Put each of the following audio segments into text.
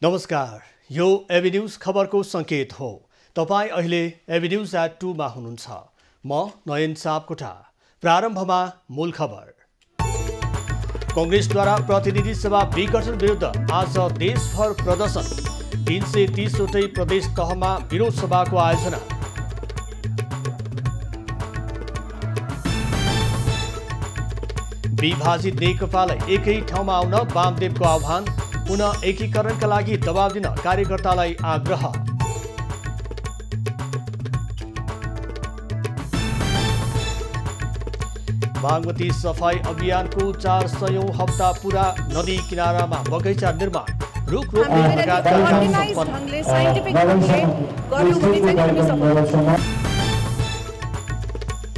नमस्कार, यो AB news खबरको संकेत हो। तपाईं अहिले एबी न्यूज @ 2 मा हुनुहुन्छ। म नयन सापकोटा। प्रारम्भमा मूल खबर। कांग्रेसद्वारा प्रतिनिधि सभा विघटन विरुद्ध आज देशभर प्रदर्शन। 330 वटै प्रदेश तहमा विरोध सभाको आयोजना। विभाजित नेकपालाई एकै ठाउँमा आउन वामदेवको आह्वान। पुनः एकीकरणका लागि दबाब दिन कार्यकर्तालाई आग्रह। बागमती सफाई अभियानको 400औं हप्ता पूरा। नदी किनारामा बगैँचा निर्माण, रुख रोप्ने लगायतका काम सम्पन्न।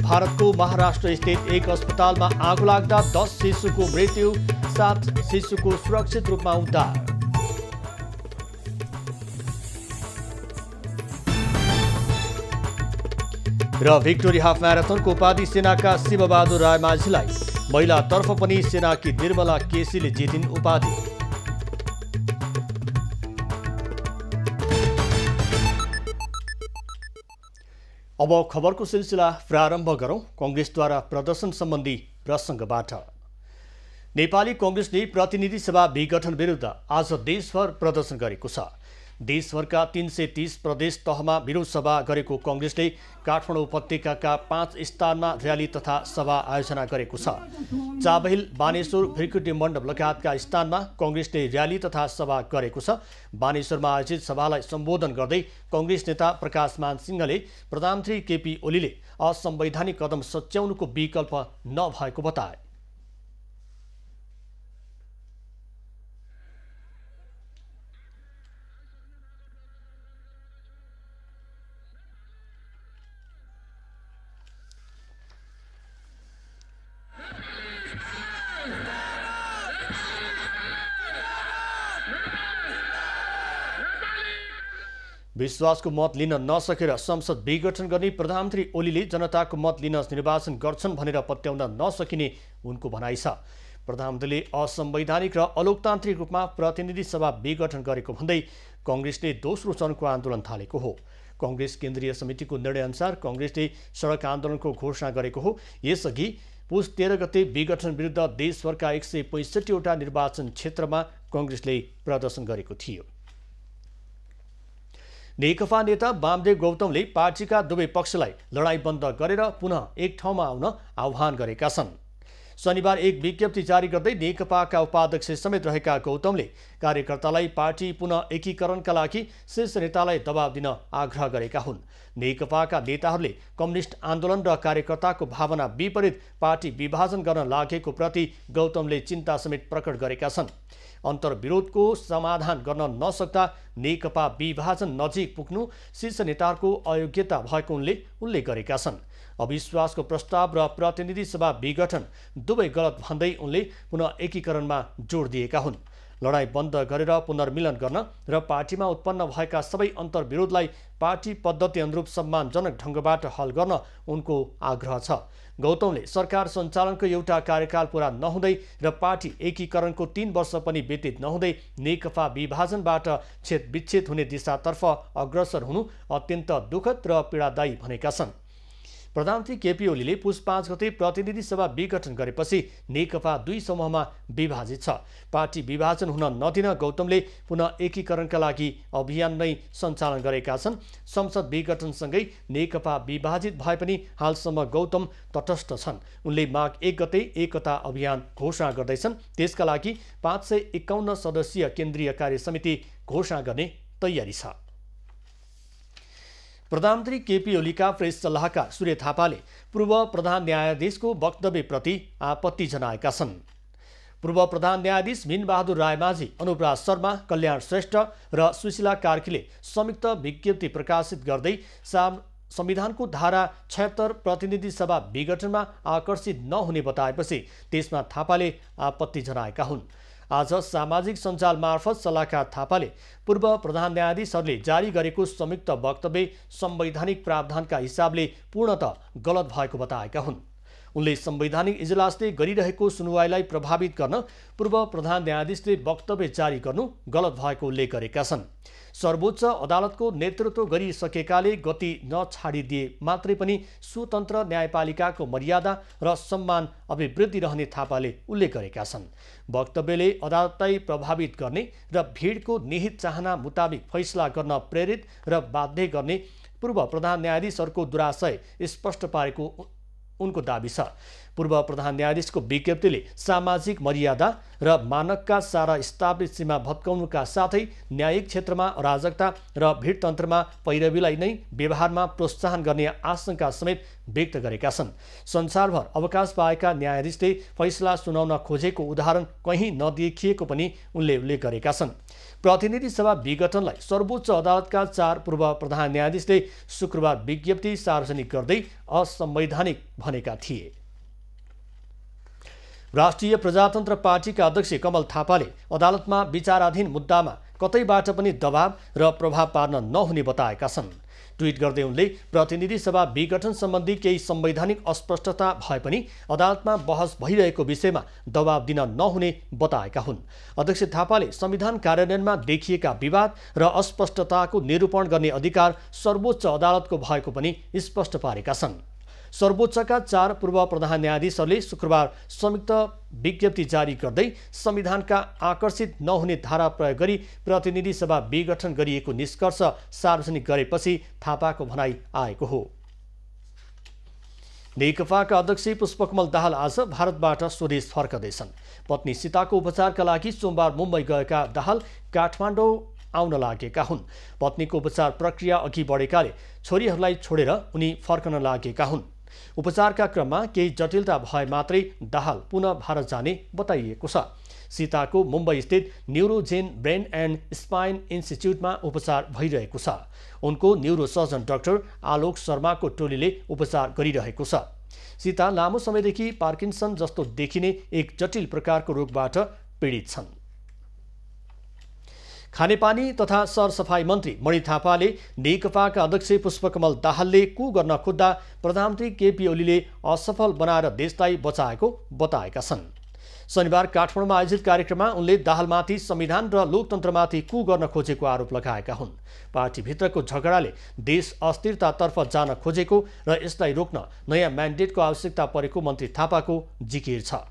भारतको महाराष्ट्र स्थित एक अस्पतालमा आगो लाग्दा 10 शिशुको मृत्यु, 7 शिशुको सुरक्षित रूपमा उद्धार। र भिक्टोरी हाफ म्याराथनको उपाधि सेनाका शिवबहादुर रायमाझीलाई। महिलातर्फ पनि सेनाकी निर्मला केसीले जितिन् उपाधि। अब खबरको सिलसिला प्रारम्भ गरौं कांग्रेसद्वारा प्रदर्शन सम्बन्धी प्रसङ्गबाट। नेपाली कांग्रेसले प्रतिनिधि सभा विघटन विरुद्ध आज देशभर प्रदर्शन गरेको छ। देशभरका 330 प्रदेश तहमा विरोध सभा गरेको कांग्रेसले काठमाडौँ उपत्यकाका 5 स्थानमा र्याली तथा सभा आयोजना गरेको छ। चाबहिल, बानेश्वर, भृकुटी मण्डप लगायतका स्थानमा कांग्रेसले र्याली तथा सभा गरेको छ। बानेश्वरमा आयोजित सभालाई सम्बोधन गर्दै कांग्रेस नेता प्रकाशमान सिंहले प्रधानमन्त्री केपी ओलीले असंवैधानिक कदम सच्याउनुको विकल्प नभएको बताए। विश्वासको मत लिन नसकेर संसद विघटन गर्ने प्रधानमन्त्री ओलीले जनताको मत लिन निर्वाचन गर्छन् भनेर पत्याउन नसकिने उनको भनाइ छ। प्रधानमन्त्रीले असंवैधानिक र अलोकतान्त्रिक रूपमा प्रतिनिधि सभा विघटन गरेको भन्दै कांग्रेसले दोस्रो चरणको आन्दोलन थालेको हो। कांग्रेस केन्द्रीय समितिको निर्णयअनुसार कांग्रेसले सडक आन्दोलनको घोषणा गरेको हो। यसअघि पुस 13 गते विघटन विरुद्ध देशभरका 165 वटा निर्वाचन क्षेत्रमा कांग्रेसले प्रदर्शन गरेको थियो। नेकपा नेता वामदेव गौतमले पार्टीका दुवै पक्षलाई लडाईँ बन्द गरेर पुनः एक ठाउँमा आउन आह्वान गरेका छन्। शनिबार एक विज्ञप्ति जारी गर्दै नेकपाका उपाध्यक्ष समेत रहेका गौतमले कार्यकर्तालाई पार्टी पुनः एकीकरणका लागि शीर्ष नेतालाई दबाब दिन आग्रह गरेका हुन्। नेकपाका नेताहरूले कम्युनिस्ट आन्दोलन र कार्यकर्ताको भावना विपरीत पार्टी विभाजन गर्न लागेको प्रति गौतमले चिन्ता समेत प्रकट गरेका छन्। अन्तर्विरोधको समाधान गर्न नसक्दा नेकपा विभाजन नजिक पुग्नु शीर्ष नेताहरूको अयोग्यता भएको उनले उल्लेख गरेका छन्। अविश्वासको प्रस्ताव र प्रतिनिधि सभा विघटन दुवै गलत भन्दै उनले पुनः एकीकरणमा जोड दिएका हुन्। लडाईँ बन्द गरेर पुनर्मिलन गर्न र पार्टीमा उत्पन्न भएका सबै अन्तर्विरोधलाई पार्टी पद्धति अनुरूप सम्मानजनक ढङ्गबाट हल गर्न उनको आग्रह छ। गौतमले सरकार सञ्चालनको एउटा कार्यकाल पूरा नहुँदै र पार्टी एकीकरणको 3 वर्ष पनि व्यतीत नहुँदै नेकपा विभाजनबाट छेदविच्छेद हुने दिशातर्फ अग्रसर हुनु अत्यन्त दुःखद र पीडादायी भनेका छन्। प्रधानमन्त्री केपी ओलीले पुस 5 गते प्रतिनिधि सभा विघटन गरेपछि नेकपा 2 समूहमा विभाजित छ। पार्टी विभाजन हुन नदिन गौतमले पुनः एकीकरणका लागि अभियान नै सञ्चालन गरेका छन्। संसद विघटनसँगै नेकपा विभाजित भए पनि हालसम्म गौतम तटस्थ छन्। उनले माघ 1 गते एकता अभियान घोषणा गर्दैछन्। त्यसका लागि 551 सदस्यीय केन्द्रीय कार्य समिति घोषणा गर्ने तयारी छ। प्रधानमन्त्री केपी ओलीका प्रेस सल्लाहकार सूर्य थापाले पूर्व प्रधान न्यायाधीशको वक्तव्यप्रति आपत्ति जनाएका छन्। पूर्व प्रधान न्यायाधीश मीनबहादुर रायमाझी, अनुपराज शर्मा, कल्याण श्रेष्ठ र सुशीला कार्कीले संयुक्त विज्ञप्ति प्रकाशित गर्दै संविधानको धारा 76 प्रतिनिधि सभा विघटनमा आकर्षित नहुने बताएपछि त्यसमा थापाले आपत्ति जनाएका हुन्। आज सामाजिक सञ्जाल मार्फत सल्लाहकार थापाले पूर्व प्रधान न्यायाधीशहरूले जारी गरेको संयुक्त वक्तव्य संवैधानिक प्रावधानका हिसाबले पूर्णतः गलत भएको बताएका हुन्। उनले संवैधानिक इजलासले गरिरहेको सुनवाईलाई प्रभावित गर्न पूर्व प्रधान न्यायाधीशले वक्तव्य जारी गर्नु गलत भएको उल्लेख गरेका छन्। सर्वोच्च अदालतको नेतृत्व गरिसकेकाले गति नछाडिदिए मात्रै पनि स्वतन्त्र न्यायपालिकाको मर्यादा र सम्मान अभिवृद्धि रहने थापाले उल्लेख गरेका छन्। वक्तव्यले अदालतलाई प्रभावित गर्ने र भिडको निहित चाहना मुताबिक फैसला गर्न प्रेरित र बाध्य गर्ने पूर्व प्रधान न्यायाधीशहरूको दुराशय स्पष्ट पारेको उनको दाबी छ। पूर्व प्रधान न्यायाधीशको विज्ञप्तिले सामाजिक मर्यादा र मानकका सारा स्थापित सीमा भत्काउनुका साथै न्यायिक क्षेत्रमा अराजकता र भिडतन्त्रमा पैरवीलाई नै व्यवहारमा प्रोत्साहन गर्ने आशंका समेत व्यक्त गरेका छन्। संसारभर अवकाश पाएका न्यायाधीशले फैसला सुनाउन खोजेको उदाहरण कहीँ नदेखिएको पनि उनले उल्लेख गरेका छन्। प्रतिनिधि सभा विघटनलाई सर्वोच्च अदालतका 4 पूर्व प्रधान न्यायाधीशले शुक्रबार विज्ञप्ति सार्वजनिक गर्दै असंवैधानिक भनेका थिए। राष्ट्रिय प्रजातन्त्र पार्टीका अध्यक्ष कमल थापाले अदालतमा विचाराधीन मुद्दामा कतैबाट पनि दबाव र प्रभाव पार्न नहुने बताएका छन्। ट्विट गर्दै उनले प्रतिनिधि सभा विघटन सम्बन्धी केही संवैधानिक अस्पष्टता भए पनि अदालतमा बहस भइरहेको विषयमा दबाव दिन नहुने बताएका हुन्। अध्यक्ष थापाले संविधान कार्यान्वयनमा देखिएका विवाद र अस्पष्टताको निरूपण गर्ने अधिकार सर्वोच्च अदालतको भएको पनि स्पष्ट पारेका छन्। सर्वोच्चका 4 पूर्व प्रधान न्यायाधीशहरूले शुक्रबार संयुक्त विज्ञप्ति जारी गर्दै संविधानका आकर्षित नहुने धारा प्रयोग गरी प्रतिनिधि सभा विघटन गरिएको निष्कर्ष सार्वजनिक गरेपछि थापाको भनाई आएको हो। नेकपाका अध्यक्ष पुष्पकमल दाहाल आज भारतबाट स्वदेश फर्कदैछन्। पत्नी सीताको उपचारका लागि सोमबार मुम्बई गएका दाहाल काठमाडौँ आउन लागेका हुन्। पत्नीको उपचार प्रक्रिया अघि बढेकाले छोरीहरूलाई छोडेर उनी फर्कन लागेका हुन्। उपचारका क्रममा केही जटिलता भए मात्रै दाहाल पुनः भारत जाने बताइएको छ। सीताको मुम्बई स्थित न्युरोजेन ब्रेन एन्ड स्पाइन इन्स्टिच्युटमा उपचार भइरहेको छ। उनको न्युरोसर्जन डाक्टर आलोक शर्माको टोलीले उपचार गरिरहेको छ। सीता लामो समयदेखि पार्किन्सन जस्तो देखिने एक जटिल प्रकारको रोगबाट पीडित छन्। खानेपानी तथा सरसफाई मन्त्री मणि थापाले नेकपाका अध्यक्ष पुष्पकमल दाहालले कु गर्न खोज्दा प्रधानमन्त्री केपी ओलीले असफल बनाएर देशलाई बचाएको बताएका छन्। शनिबार काठमाडौँमा आयोजित कार्यक्रममा उनले दाहालमाथि संविधान र लोकतन्त्रमाथि कु गर्न खोजेको आरोप लगाएका हुन्। पार्टीभित्रको झगडाले देश अस्थिरतातर्फ जान खोजेको र यसलाई रोक्न नयाँ म्यान्डेटको आवश्यकता परेको मन्त्री थापाको जिकिर छ।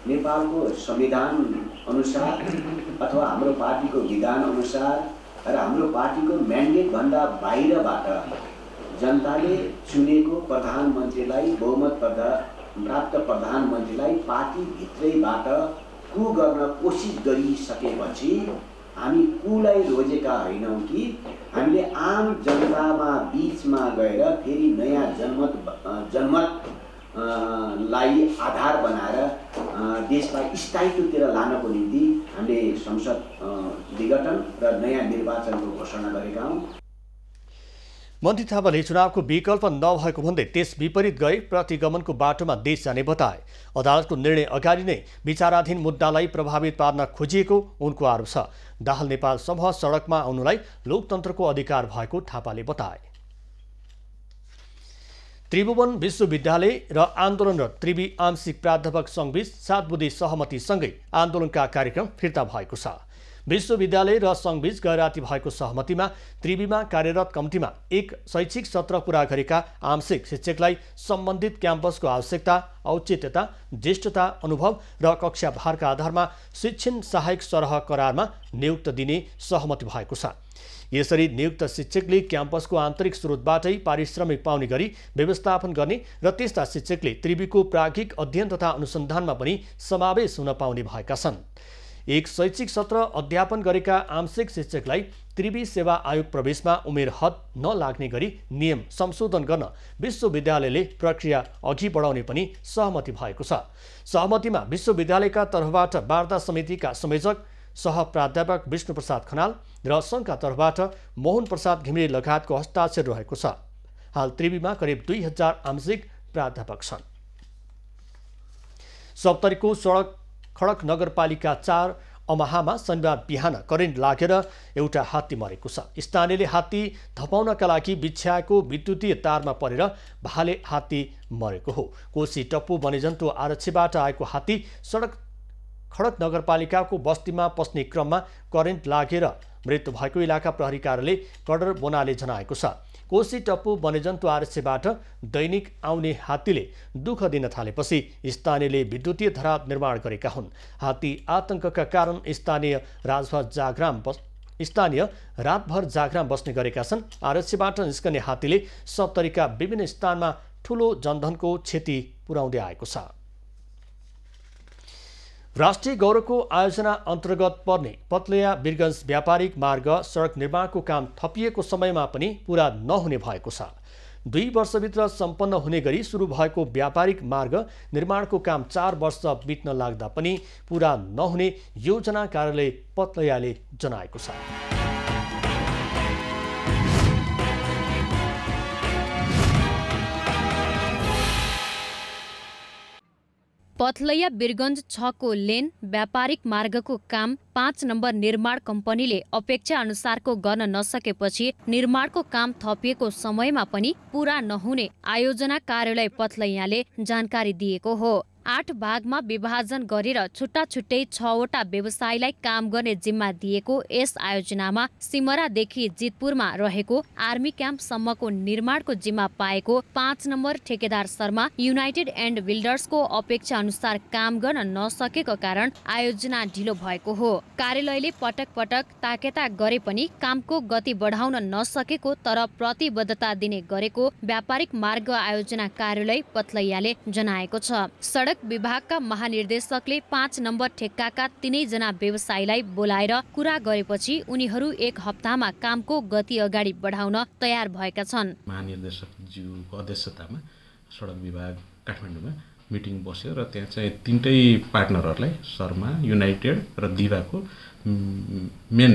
नेपालको संविधान अनुसार अथवा हाम्रो पार्टीको विधान अनुसार र हाम्रो पार्टीको म्यान्डेट भन्दा बाहिरबाट जनताले चुनेको प्रधानमन्त्रीलाई बहुमत प्राप्त प्रधानमन्त्रीलाई पार्टीभित्रैबाट कु गर्न कोसिस गरिसकेपछि हामी कुलाई रोजेका होइनौँ कि हामीले आम जनतामा बीचमा गएर फेरि नयाँ जनमत लाई आधार बनाएर देशलाई स्थायित्वतिर लानको निम्ति हामीले संसद विघटन र नयाँ निर्वाचनको घोषणा गरेका हौँ। मन्त्री थापाले चुनावको विकल्प नभएको भन्दै त्यस विपरीत गए प्रतिगमनको बाटोमा देश जाने बताए। अदालतको निर्णय अगाडि नै विचाराधीन मुद्दालाई प्रभावित पार्न खोजिएको उनको आरोप छ। दाहाल नेपाल समूह सडकमा आउनुलाई लोकतन्त्रको अधिकार भएको थापाले बताए। त्रिभुवन विश्वविद्यालय र आन्दोलनरत त्रिवी आंशिक प्राध्यापक सङ्घबीच 7 बुँदे सहमतिसँगै आन्दोलनका कार्यक्रम फिर्ता भएको छ। विश्वविद्यालय र सङ्घबीच गैराती भएको सहमतिमा त्रिवीमा कार्यरत कम्तीमा एक शैक्षिक सत्र पूरा गरेका आंशिक शिक्षकलाई सम्बन्धित क्याम्पसको आवश्यकता, औचित्यता, ज्येष्ठता, अनुभव र कक्षा भारका आधारमा शिक्षण सहायक सरह करारमा नियुक्त दिने सहमति भएको छ। यसरी नियुक्त शिक्षकले क्याम्पसको आन्तरिक स्रोतबाटै पारिश्रमिक पाउने गरी व्यवस्थापन गर्ने र त्यस्ता शिक्षकले त्रिवीको प्राज्ञिक अध्ययन तथा अनुसन्धानमा पनि समावेश हुन पाउने भएका छन्। एक शैक्षिक सत्र अध्यापन गरेका आंशिक शिक्षकलाई त्रिवी सेवा आयोग प्रवेशमा उमेर हद नलाग्ने गरी नियम संशोधन गर्न विश्वविद्यालयले प्रक्रिया अघि बढाउने पनि सहमति भएको छ। सहमतिमा विश्वविद्यालयका तर्फबाट वार्ता समितिका संयोजक सह प्राध्यापक विष्णुप्रसाद खनाल र सङ्घका तर्फबाट मोहन प्रसाद घिमिरे लगायतको हस्ताक्षर रहेको छ। हाल त्रिवीमा करिब 2000 आंशिक प्राध्यापक छन्। सप्तरीको सडक खडक नगरपालिका 4 अमाहामा शनिबार बिहान करेन्ट लागेर एउटा हात्ती मरेको छ। स्थानीयले हात्ती धपाउनका लागि बिछ्याएको विद्युतीय तारमा परेर भाले हात्ती मरेको हो। कोशी टप्पु वन्यजन्तु आरक्षीबाट आएको हात्ती खडक नगरपालिकाको बस्तीमा पस्ने क्रममा करेन्ट लागेर मृत्यु भएको इलाका प्रहरी कार्यालय कडर बोनाले जनाएको छ। कोशी टप्पु वन्यजन्तु आरक्षीबाट दैनिक आउने हात्तीले दुःख दिन थालेपछि स्थानीयले विद्युतीय धरा निर्माण गरेका हुन्। हात्ती आतंकका कारण स्थानीय रातभर जाग्राम बस्ने गरेका छन्। आरक्षीबाट निस्कने हात्तीले सप्तरीका विभिन्न स्थानमा ठूलो जनधनको क्षति पुर्याउँदै आएको छ। राष्ट्रिय गौरवको आयोजना अन्तर्गत पर्ने पतलैया बिरगञ्ज व्यापारिक मार्ग सडक निर्माणको काम थपिएको समयमा पनि पूरा नहुने भएको छ। 2 वर्षभित्र सम्पन्न हुने गरी सुरु भएको व्यापारिक मार्ग निर्माणको काम 4 वर्ष बित्न लाग्दा पनि पूरा नहुने योजना कार्यालय पतलैयाले जनाएको छ। पथलैया बिरगञ्ज 6 को लेन व्यापारिक मार्गको काम 5 नम्बर निर्माण कम्पनीले अपेक्षा अनुसारको गर्न नसकेपछि निर्माणको काम थपिएको समयमा पनि पूरा नहुने आयोजना कार्यालय पथलैयाले जानकारी दिएको हो। 8 भागमा विभाजन गरेर छुट्टा छुट्टै 6वटा व्यवसायलाई काम गर्ने जिम्मा दिएको यस आयोजनामा सिमरादेखि जितपुरमा रहेको आर्मी क्याम्पसम्मको निर्माणको जिम्मा पाएको 5 नम्बर ठेकेदार शर्मा युनाइटेड एन्ड बिल्डर्सको अपेक्षा अनुसार काम गर्न नसकेको कारण आयोजना ढिलो भएको हो। कार्यालयले पटक पटक ताकेता गरे पनि कामको गति बढाउन नसकेको तर प्रतिबद्धता दिने गरेको व्यापारिक मार्ग आयोजना कार्यालय पथलैयाले जनाएको छ। सडक विभागका महानिर्देशकले 5 नम्बर ठेक्काका 3 जना व्यवसायीलाई बोलाएर कुरा गरेपछि उनीहरू 1 हप्तामा कामको गति अगाडि बढाउन तयार भएका छन्। महानिर्देशकज्यूको अध्यक्षतामा सडक विभाग काठमाडौँमा मिटिङ बस्यो र त्यहाँ चाहिँ 3टै पार्टनरहरूलाई शर्मा युनाइटेड र दिवाको मेन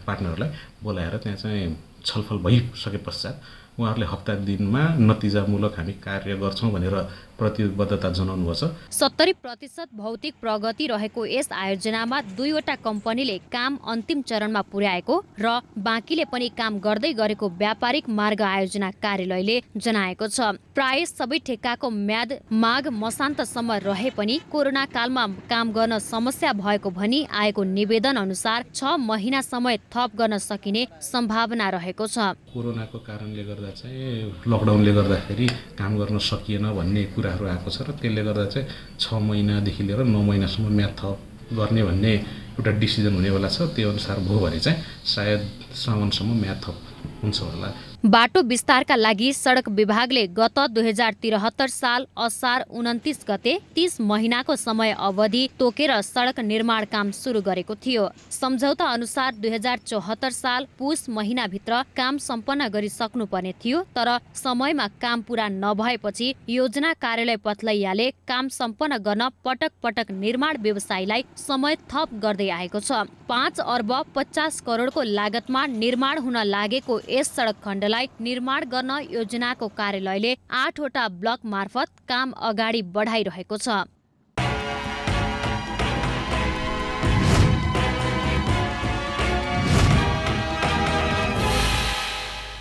पार्टनरलाई बोलाएर त्यहाँ चाहिँ छलफल भइसके पश्चात उहाँहरूले हप्ता दिनमा नतिजामूलक हामी कार्य गर्छौं भनेर प्रतिबद्धता जनाउनु भएको छ। 70% भौतिक प्रगति रहेको यस आयोजनामा 2वटा कम्पनीले काम अन्तिम चरणमा पुर्याएको र बाँकीले पनि काम गर्दै गरेको व्यापारिक मार्ग आयोजना कार्यालयले जनाएको छ। प्राय सबै ठेक्काको म्याद माघ मसान्तसम्म रहे पनि कोरोना कालमा काम गर्न समस्या भएको भनी आएको निवेदन अनुसार 6 महिना समय थप गर्न सकिने सम्भावना रहेको छ। कोरोनाको कारणले गर्दा चाहिँ लकडाउनले गर्दाखेरि काम गर्न सकिएन भन्ने कुराहरू आएको छ र त्यसले गर्दा चाहिँ 6 महिनादेखि लिएर 9 महिनासम्म म्याद थप गर्ने भन्ने एउटा डिसिजन हुनेवाला छ। त्यो अनुसार भयो भने चाहिँ सायद श्रावणसम्म म्याद थप हुन्छ होला। बाटो विस्तारका लागि सडक विभागले गत 2073 साल असार 29 गते 30 महिनाको समय अवधि तोकेर सडक निर्माण काम सुरु गरेको थियो। सम्झौता अनुसार 2074 साल पुस महिनाभित्र काम सम्पन्न गरिसक्नु पर्ने थियो तर समयमा काम पूरा नभएपछि योजना कार्यालय पथलैयाले काम सम्पन्न गर्न पटक पटक निर्माण व्यवसायीलाई समय थप गर्दै आएको छ। 5 अर्ब 50 करोडको लागतमा निर्माण हुन लागेको यस सडक खण्ड निर्माण गर्न योजनाको कार्यालयले 8वटा ब्लक मार्फत काम अगाडि बढाइरहेको छ।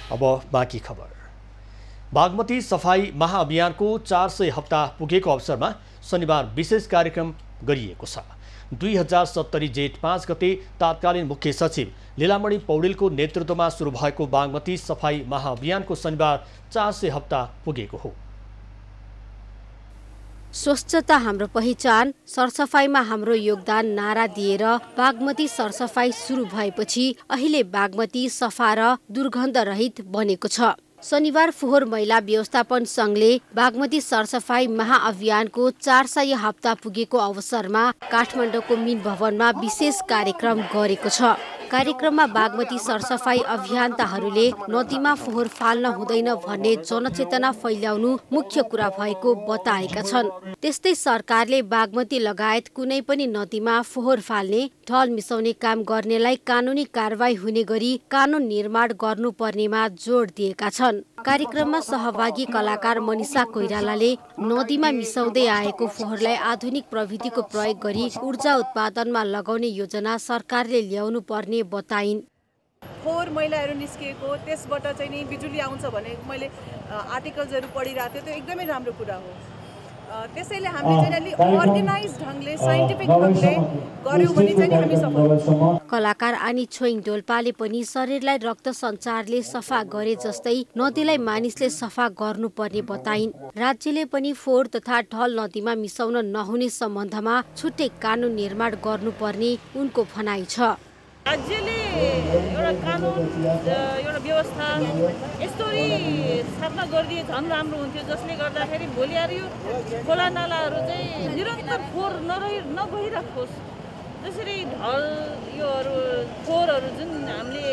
अब बाँकी खबर। बागमती सफाई महाअभियानको 400 हप्ता पुगेको अवसरमा शनिबार विशेष कार्यक्रम गरिएको छ। 2070 जेठ 5 गते तत्कालीन मुख्य सचिव लीलामणि पौडेलको नेतृत्वमा सुरु भएको बागमती सफाई महाअभियानको शनिबार 400 हप्ता पुगेको हो। स्वच्छता हाम्रो पहिचान, सरसफाइमा हाम्रो योगदान नारा दिएर बागमती सरसफाई सुरु भएपछि अहिले बागमती सफा र दुर्गन्ध रहित बनेको छ। शनिबार फोहोर मैला व्यवस्थापन संघले बागमती सरसफाई महाअभियानको 400 हप्ता पुगेको अवसरमा काठमाडौँको मिन भवनमा विशेष कार्यक्रम गरेको छ। कार्यक्रममा बागमती सरसफाई अभियन्ताहरूले नदीमा फोहोर फाल्न हुँदैन भन्ने जनचेतना फैल्याउनु मुख्य कुरा भएको बताएका छन्। त्यस्तै सरकारले बागमती लगायत कुनै पनि नदीमा फोहोर फाल्ने, ढल मिसाउने काम गर्नेलाई कानुनी कारबाही हुने गरी कानुन निर्माण गर्नुपर्नेमा जोड दिएका छन्। कार्यक्रममा सहभागी कलाकार मनिषा कोइरालाले नदीमा मिसाउँदै आएको फोहोरलाई आधुनिक प्रविधिको प्रयोग गरी ऊर्जा उत्पादनमा लगाउने योजना सरकारले ल्याउनु पर्ने बताइन्। फोहोर मैलाहरू निस्किएको त्यसबाट चाहिँ नि बिजुली आउँछ भने मैले आर्टिकल्सहरू पढिरहेको थिएँ, त्यो एकदमै राम्रो कुरा हो। त्यसैले हामीले चाहिँ अलि अर्गनाइज ढङ्गले साइन्टिफिक ढङ्गले गर्यौँ भने चाहिँ हामी सफल। कलाकार आनी छोइङ डोल्पाले पनि शरीरलाई रक्त सञ्चारले सफा गरे जस्तै नदीलाई मानिसले सफा गर्नुपर्ने बताइन्। राज्यले पनि फोहोर तथा ढल नदीमा मिसाउन नहुने सम्बन्धमा छुट्टै कानुन निर्माण गर्नुपर्ने उनको भनाइ छ। राज्यले एउटा कानुन एउटा व्यवस्था यस्तोरी स्थापना गरिदिए झन् राम्रो हुन्थ्यो, जसले गर्दाखेरि भोलि आएर यो खोला नालाहरू चाहिँ निरन्तर फोहोर नगइराखोस्। जसरी ढल योहरू फोहोरहरू जुन हामीले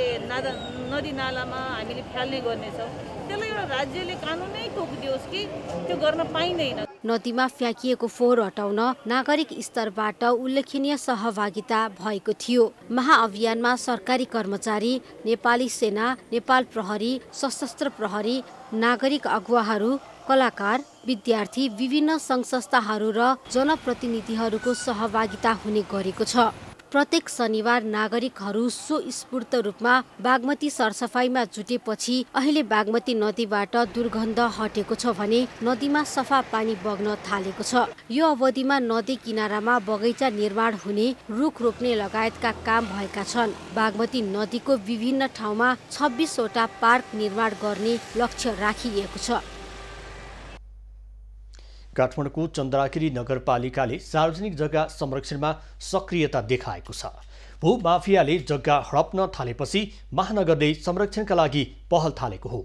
नदी नालामा हामीले फ्याल्ने गर्नेछौँ, त्यसलाई एउटा राज्यले कानुनै तोकिदियोस् कि त्यो गर्न पाइँदैन। नदीमा फ्याँकिएको फोहोर हटाउन नागरिक स्तरबाट उल्लेखनीय सहभागिता भएको थियो। महाअभियानमा सरकारी कर्मचारी, नेपाली सेना, नेपाल प्रहरी, सशस्त्र प्रहरी, नागरिक अगुवाहरू, कलाकार, विद्यार्थी, विभिन्न सङ्घ संस्थाहरू र जनप्रतिनिधिहरूको सहभागिता हुने गरेको छ। प्रत्येक शनिबार नागरिकहरू स्वस्फूर्त रूपमा बागमती सरसफाइमा जुटेपछि अहिले बागमती नदीबाट दुर्गन्ध हटेको छ भने नदीमा सफा पानी बग्न थालेको छ। यो अवधिमा नदी किनारामा बगैँचा निर्माण हुने, रुख रोप्ने लगायतका काम भएका छन्। बागमती नदीको विभिन्न ठाउँमा 26 वटा पार्क निर्माण गर्ने लक्ष्य राखिएको छ। काठमाडौँको चन्द्रागिरी नगरपालिकाले सार्वजनिक जग्गा संरक्षणमा सक्रियता देखाएको छ। भूमाफियाले जग्गा हडप्न थालेपछि महानगरले संरक्षणका लागि पहल थालेको हो।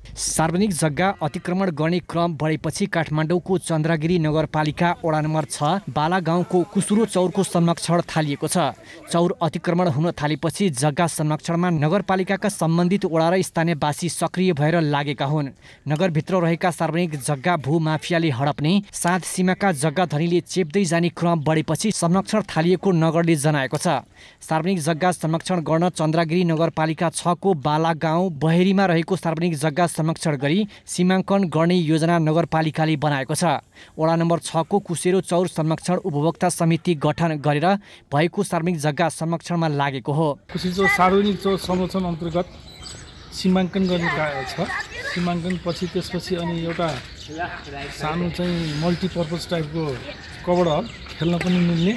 सार्वजनिक जग्गा अतिक्रमण गर्ने क्रम बढेपछि काठमाडौँको चन्द्रगिरी नगरपालिका वडा नम्बर 6 बाला गाउँको कुसुरो चौरको संरक्षण थालिएको छ। चौर अतिक्रमण हुन थालेपछि जग्गा संरक्षणमा नगरपालिकाका सम्बन्धित वडा र स्थानीयवासी सक्रिय भएर लागेका हुन्। नगरभित्र रहेका सार्वजनिक जग्गा भूमाफियाले हडप्ने, साथ सीमाका जग्गा धनीले चेप्दै जाने क्रम बढेपछि संरक्षण थालिएको नगरले जनाएको छ। सार्वजनिक जग्गा संरक्षण गर्न चन्द्रगिरी नगरपालिका 6 को बाला गाउँ बहेरीमा रहेको सार्वजनिक जग्गा संरक्षण गरी सीमाङ्कन गर्ने योजना नगरपालिकाले बनाएको छ। वडा नम्बर 6 को कुसेरो चौर संरक्षण उपभोक्ता समिति गठन गरेर भएको सार्वजनिक जग्गा संरक्षणमा लागेको हो। कुसेरो सार्वजनिक चौर संरक्षण अन्तर्गत सीमाङ्कन गर्ने छ। सीमाङ्कन पछि त्यसपछि अनि एउटा सानो चाहिँ मल्टिपर्पज टाइपको कभर हल खेल्न पनि मिल्ने,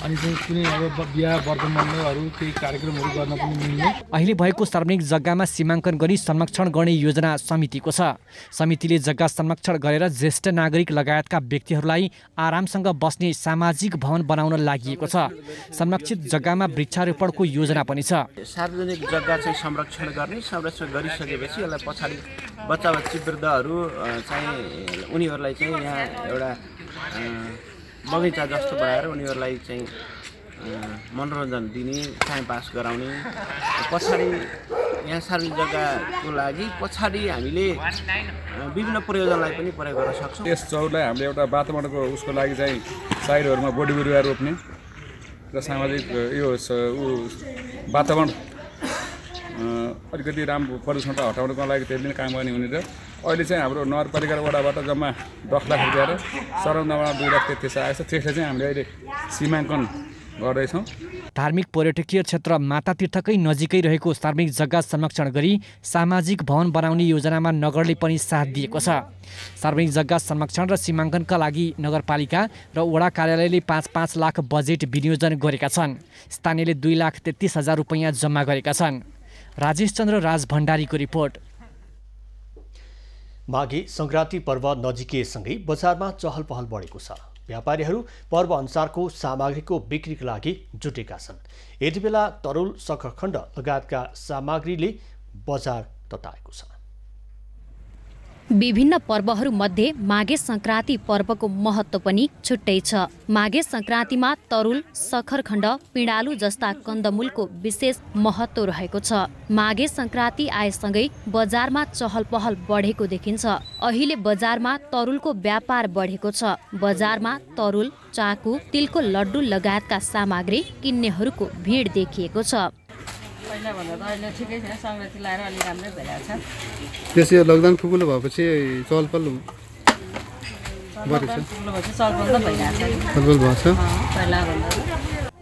अनि चाहिँ कुनै अब बिहा वर्धमानहरू केही कार्यक्रमहरू गर्न पनि मिल्ने। अहिले भएको सार्वजनिक जग्गामा सीमाङ्कन गरी संरक्षण गर्ने योजना समितिको छ। समितिले जग्गा संरक्षण गरेर ज्येष्ठ नागरिक लगायतका व्यक्तिहरूलाई आरामसँग बस्ने सामाजिक भवन बनाउन लागि छ। संरक्षित जग्गामा वृक्षारोपणको योजना पनि छ। सार्वजनिक जग्गा चाहिँ संरक्षण गरिसकेपछि यसलाई पछाडि बच्चा-बच्ची वृद्धहरू चाहिँ उनीहरूलाई चाहिँ यहाँ एउटा बगैँचा जस्तो बनाएर उनीहरूलाई चाहिँ मनोरञ्जन दिने, टाइम पास गराउने। पछाडि यहाँ सार्वजनिक जग्गाको लागि पछाडि हामीले विभिन्न प्रयोजनलाई पनि प्रयोग गर्न सक्छौँ। यस चौरलाई हामीले एउटा वातावरणको उसको लागि चाहिँ साइडहरूमा बोडी बिरुवा रोप्ने र सामाजिक यो वातावरण अलिकति राम्रो प्रदूषणलाई हटाउनको लागि त्यसले नै काम गर्ने हुने र अहिले चाहिँ हाम्रो नगरपालिका वडाबाट जम्मा 10 लाख रुपियाँ र सरन्दामा 2 लाख 33 आएको छ। त्यसले चाहिँ हामीले अहिले सीमाङ्कन गर्दैछौँ। धार्मिक पर्यटकीय क्षेत्र मातातीर्थकै नजिकै रहेको सार्वजनिक जग्गा संरक्षण गरी सामाजिक भवन बनाउने योजनामा नगरले पनि साथ दिएको छ। सार्वजनिक जग्गा संरक्षण र सीमाङ्कनका लागि नगरपालिका र वडा कार्यालयले 5-5 लाख बजेट विनियोजन गरेका छन्। स्थानीयले 2,33,000 रुपैयाँ जम्मा गरेका छन्। राजेश चन्द्र राज भण्डारीको रिपोर्ट। माघे संक्रान्ति पर्व नजिकिएसँगै बजारमा चहल पहल बढेको छ। व्यापारीहरू पर्व अनुसारको सामग्रीको बिक्रीका लागि जुटेका छन्। यति बेला तरुल, सखरखण्ड लगायतका सामग्रीले बजार तताएको छ। विभिन्न पर्वहरूमध्ये माघे संक्रान्ति पर्वको महत्त्व पनि छुट्टै छ। माघे संक्रान्तिमा तरुल, सखरखण्ड, पिँडालु जस्ता कन्दमूलको विशेष महत्त्व रहेको छ। माघे संक्रान्ति आएसँगै बजारमा चहल पहल बढेको देखिन्छ। अहिले बजारमा तरुलको व्यापार बढेको छ। बजारमा तरुल, चाकु, तिलको लड्डु लगायतका सामग्री किन्नेहरूको भिड देखिएको छ। पहिलाभन्दा त अहिले ठिकै छ, सङ्क्रान्ति लाएर अलि राम्रै भइरहेको छ। त्यसै लकडाउन खुकुलो भएपछि चलपल